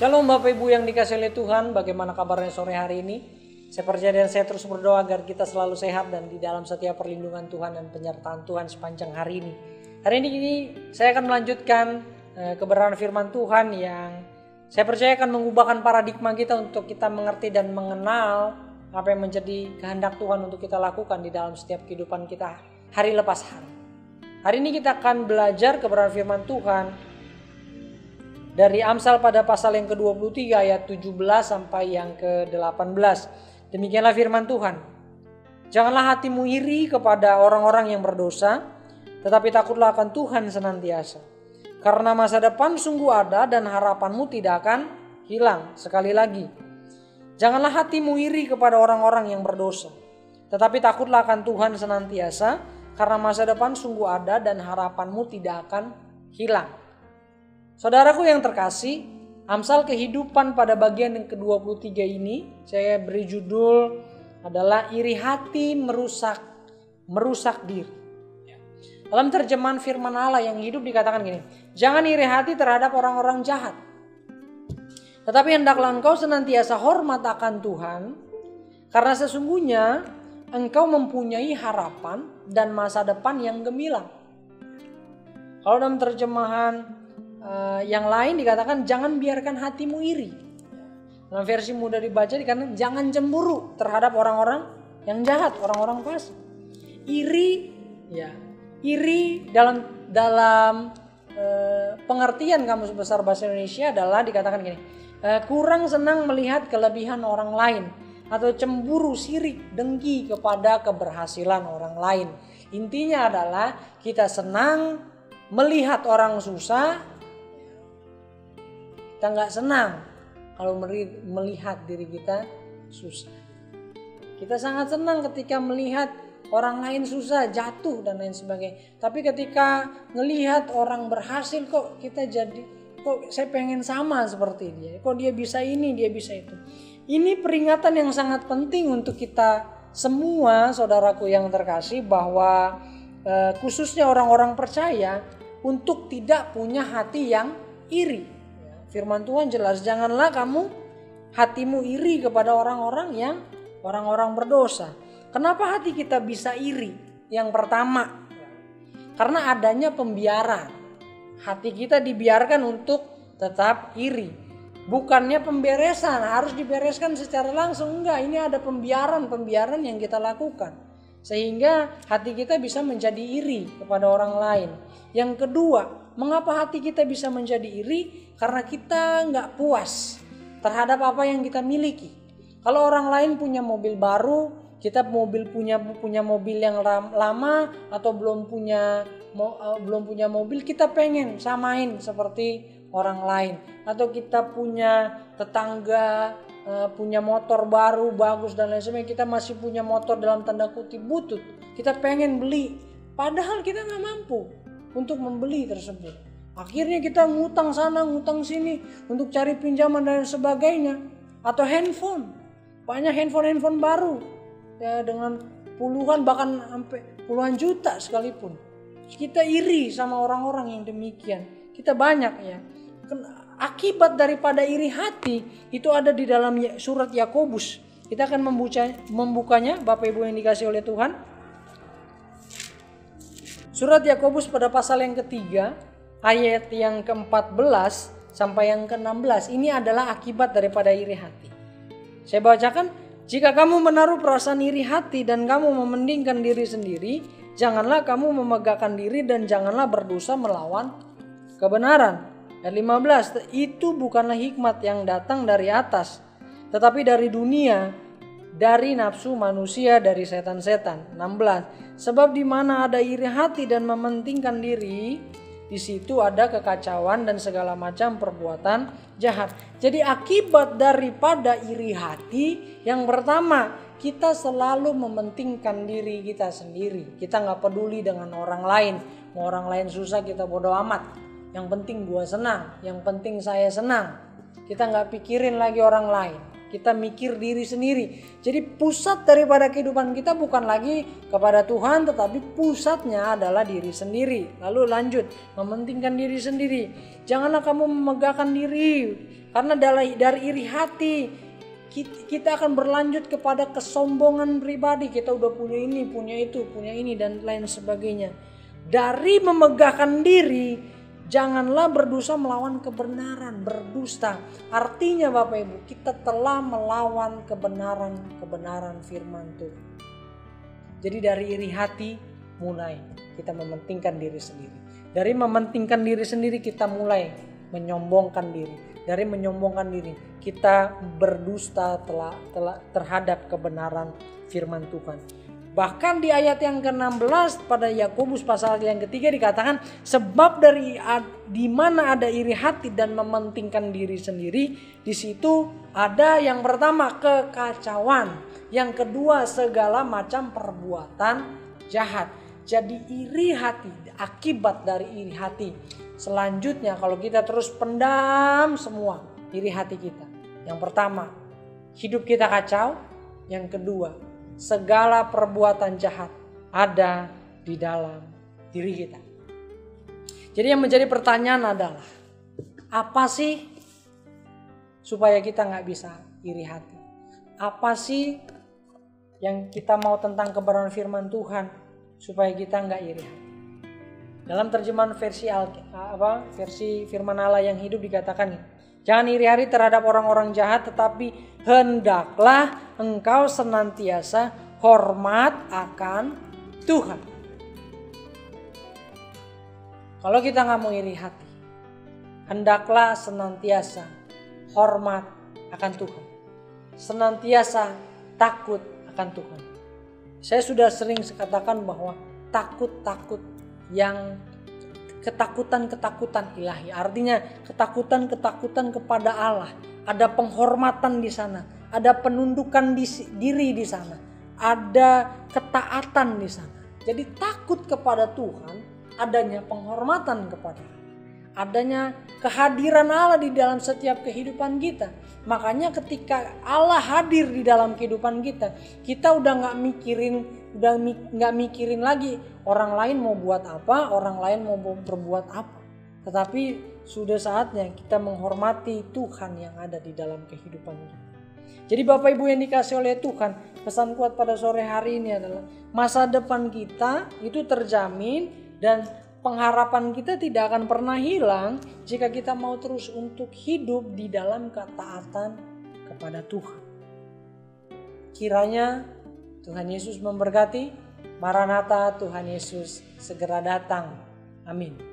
Shalom Bapak Ibu yang dikasih oleh Tuhan, bagaimana kabarnya sore hari ini? Saya percaya dan saya terus berdoa agar kita selalu sehat dan di dalam setiap perlindungan Tuhan dan penyertaan Tuhan sepanjang hari ini. Hari ini saya akan melanjutkan kebenaran firman Tuhan yang saya percaya akan mengubahkan paradigma kita untuk kita mengerti dan mengenal apa yang menjadi kehendak Tuhan untuk kita lakukan di dalam setiap kehidupan kita hari lepas hari. Hari ini kita akan belajar kebenaran firman Tuhan dari Amsal pada pasal yang ke-23 ayat 17 sampai yang ke-18. Demikianlah firman Tuhan. Janganlah hatimu iri kepada orang-orang yang berdosa, tetapi takutlah akan Tuhan senantiasa. Karena masa depan sungguh ada dan harapanmu tidak akan hilang. Sekali lagi, janganlah hatimu iri kepada orang-orang yang berdosa, tetapi takutlah akan Tuhan senantiasa. Karena masa depan sungguh ada dan harapanmu tidak akan hilang. Saudaraku yang terkasih, Amsal kehidupan pada bagian yang ke-23 ini saya beri judul adalah iri hati merusak diri. Dalam terjemahan firman Allah yang hidup dikatakan gini, jangan iri hati terhadap orang-orang jahat, tetapi hendaklah engkau senantiasa hormat akan Tuhan, karena sesungguhnya engkau mempunyai harapan dan masa depan yang gemilang. Kalau dalam terjemahan yang lain dikatakan jangan biarkan hatimu iri. Dalam versi mudah dibaca dikatakan jangan cemburu terhadap orang-orang yang jahat, orang-orang fasik. Iri dalam pengertian Kamus Besar Bahasa Indonesia adalah dikatakan gini, kurang senang melihat kelebihan orang lain atau cemburu, sirik, dengki kepada keberhasilan orang lain. Intinya adalah kita senang melihat orang susah, kita nggak senang kalau melihat diri kita susah. Kita sangat senang ketika melihat orang lain susah, jatuh dan lain sebagainya. Tapi ketika melihat orang berhasil kok saya pengen sama seperti dia. Kok dia bisa ini, dia bisa itu. Ini peringatan yang sangat penting untuk kita semua, saudaraku yang terkasih, bahwa khususnya orang-orang percaya untuk tidak punya hati yang iri. Firman Tuhan jelas, janganlah kamu hatimu iri kepada orang-orang berdosa. Kenapa hati kita bisa iri? Yang pertama, karena adanya pembiaran. Hati kita dibiarkan untuk tetap iri. Bukannya pemberesan, harus dibereskan secara langsung. Enggak, ini ada pembiaran yang kita lakukan. Sehingga hati kita bisa menjadi iri kepada orang lain. Yang kedua, mengapa hati kita bisa menjadi iri? Karena kita nggak puas terhadap apa yang kita miliki. Kalau orang lain punya mobil baru, kita punya mobil yang lama atau belum punya mobil, kita pengen samain seperti orang lain. Atau kita punya tetangga punya motor baru bagus dan lain sebagainya, kita masih punya motor dalam tanda kutip butut, kita pengen beli, padahal kita nggak mampu untuk membeli tersebut. Akhirnya kita ngutang sana ngutang sini untuk cari pinjaman dan sebagainya. Atau handphone, banyak handphone baru ya, dengan puluhan bahkan sampai puluhan juta sekalipun. Kita iri sama orang-orang yang demikian. Kita banyak ya. Akibat daripada iri hati itu ada di dalam surat Yakobus. Kita akan membukanya, Bapak Ibu yang dikasih oleh Tuhan. Surat Yakobus pada pasal yang ketiga, ayat yang ke-14 sampai yang ke-16. Ini adalah akibat daripada iri hati. Saya bacakan, jika kamu menaruh perasaan iri hati dan kamu memendingkan diri sendiri, janganlah kamu memegahkan diri dan janganlah berdosa melawan kebenaran. Ayat 15, itu bukanlah hikmat yang datang dari atas, tetapi dari dunia, dari nafsu manusia, dari setan-setan. 16, sebab di mana ada iri hati dan mementingkan diri, di situ ada kekacauan dan segala macam perbuatan jahat. Jadi akibat daripada iri hati, yang pertama, kita selalu mementingkan diri kita sendiri. Kita gak peduli dengan orang lain. Mau orang lain susah kita bodo amat. Yang penting gua senang, yang penting saya senang. Kita gak pikirin lagi orang lain. kita mikir diri sendiri. Jadi pusat daripada kehidupan kita bukan lagi kepada Tuhan, tetapi pusatnya adalah diri sendiri. Lalu lanjut, mementingkan diri sendiri. Janganlah kamu memegahkan diri, karena dari iri hati kita akan berlanjut kepada kesombongan pribadi. Kita udah punya ini, punya itu, punya ini, dan lain sebagainya. Dari memegahkan diri, janganlah berdosa melawan kebenaran, berdusta. Artinya Bapak Ibu, kita telah melawan kebenaran firman Tuhan. Jadi dari iri hati mulai kita mementingkan diri sendiri. Dari mementingkan diri sendiri kita mulai menyombongkan diri. Dari menyombongkan diri kita berdusta terhadap kebenaran firman Tuhan. Bahkan di ayat yang ke-16 pada Yakobus pasal yang ketiga dikatakan, sebab di mana ada iri hati dan mementingkan diri sendiri, di situ ada yang pertama kekacauan, yang kedua segala macam perbuatan jahat. Jadi iri hati, akibat dari iri hati. Selanjutnya kalau kita terus pendam semua iri hati kita. Yang pertama, hidup kita kacau. Yang kedua, segala perbuatan jahat ada di dalam diri kita. Jadi yang menjadi pertanyaan adalah, apa sih supaya kita gak bisa iri hati? Apa sih yang kita mau tentang kebenaran firman Tuhan supaya kita gak iri hati? Dalam terjemahan versi firman Allah yang hidup dikatakan, jangan iri hati terhadap orang-orang jahat, tetapi hendaklah engkau senantiasa hormat akan Tuhan. Kalau kita gak mau iri hati, hendaklah senantiasa hormat akan Tuhan. Senantiasa takut akan Tuhan. Saya sudah sering katakan bahwa takut-takut yang ketakutan-ketakutan ilahi. Artinya ketakutan-ketakutan kepada Allah. Ada penghormatan di sana. Ada penundukan diri di sana. Ada ketaatan di sana. Jadi takut kepada Tuhan, adanya penghormatan kepada Allah. Adanya kehadiran Allah di dalam setiap kehidupan kita. Makanya ketika Allah hadir di dalam kehidupan kita, kita udah nggak mikirin lagi orang lain mau buat apa, orang lain mau berbuat apa. Tetapi sudah saatnya kita menghormati Tuhan yang ada di dalam kehidupan kita. Jadi Bapak Ibu yang dikasih oleh Tuhan, pesan kuat pada sore hari ini adalah masa depan kita itu terjamin dan pengharapan kita tidak akan pernah hilang jika kita mau terus untuk hidup di dalam ketaatan kepada Tuhan. Kiranya Tuhan Yesus memberkati. Maranatha, Tuhan Yesus segera datang. Amin.